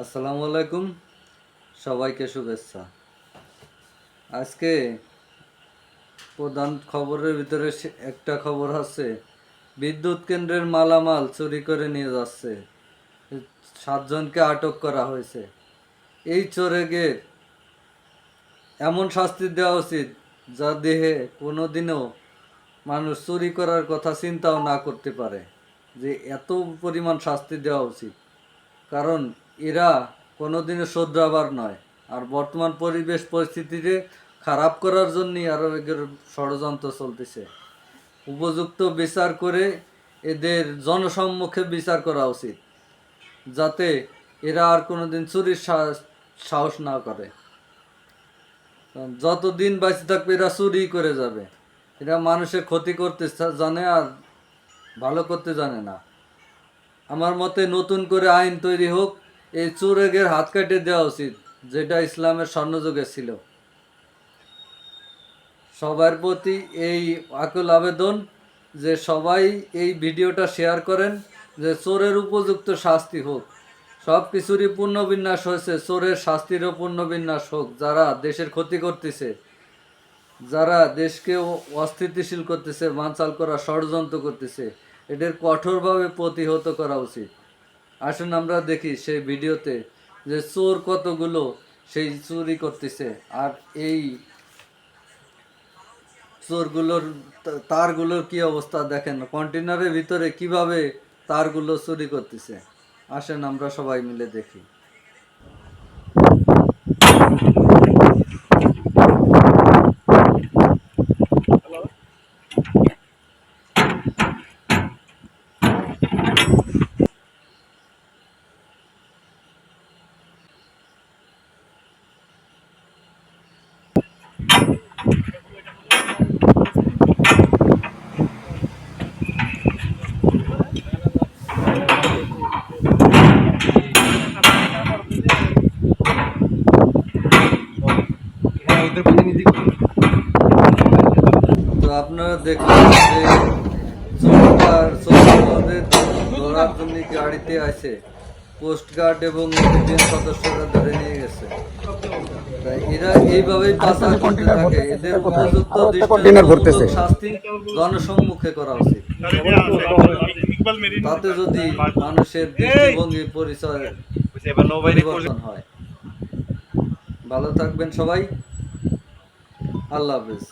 আসসালামু আলাইকুম, সবাইকে শুভেচ্ছা। আজকে প্রধান খবরের ভিতরে একটা খবর আছে, বিদ্যুৎ কেন্দ্রের মালামাল চুরি করে নিয়ে যাচ্ছে, 7 জনকে আটক করা হয়েছে। এই চোরেদের এমন শাস্তি দেওয়া উচিত যা দেহে কোনোদিনও মানুষ চুরি করার কথা চিন্তাও না করতে পারে, যে এত পরিমাণ শাস্তি দেওয়া উচিত। কারণ এরা কোনোদিনও শোধরাবার নয়, আর বর্তমান পরিবেশ পরিস্থিতিতে খারাপ করার জন্যই আরও এদের ষড়যন্ত্র চলতেছে। উপযুক্ত বিচার করে এদের জনসম্মুখে বিচার করা উচিত, যাতে এরা আর কোনোদিন চুরির সাহস না করে। যতদিন বাঁচে থাকবে এরা চুরি করে যাবে। এরা মানুষের ক্ষতি করতে জানে আর ভালো করতে জানে না। আমার মতে নতুন করে আইন তৈরি হোক, এই চোরেদের হাত কেটে দেওয়া উচিত, যেটা ইসলামের স্বর্ণযুগে ছিল। সবার প্রতি এই আকুল আবেদন যে সবাই এই ভিডিওটা শেয়ার করেন, যে চোরের উপযুক্ত শাস্তি হোক। সব কিছুরই পুনর্বিন্যাস হয়েছে, চোরের শাস্তিরও পুনর্বিন্যাস হোক। যারা দেশের ক্ষতি করতেছে, যারা দেশকে অস্থিতিশীল করতেছে, বানচাল করা ষড়যন্ত্র করতেছে, এদের কঠোরভাবে প্রতিহত করা উচিত। আসুন আমরা দেখি সেই ভিডিওতে যে চোর কতগুলো সেই চুরি করতেছে, আর এই চোরগুলোর তারগুলোর কি অবস্থা দেখেন, কন্টেনারের ভিতরে কিভাবে তারগুলো চুরি করতেছে। আসেন আমরা সবাই মিলে দেখি। তো আপনারা দেখলেন যে চোরদের ধরার জন্য গাড়িতে আছে কোস্টগার্ড এবং ইন্ডিয়ান সদস্যরা ধরে নিয়ে গেছে। তাই এরা এইভাবেই পাচার করতে থাকে। এদের উপযুক্ত শাস্তি জনসম্মুখে করা উচিত। তাতে যদি মানুষের দৃষ্টিভঙ্গি পরিচয় পরিবর্তন হয়। ভালো থাকবেন সবাই, আল্লাহ হাফেজ।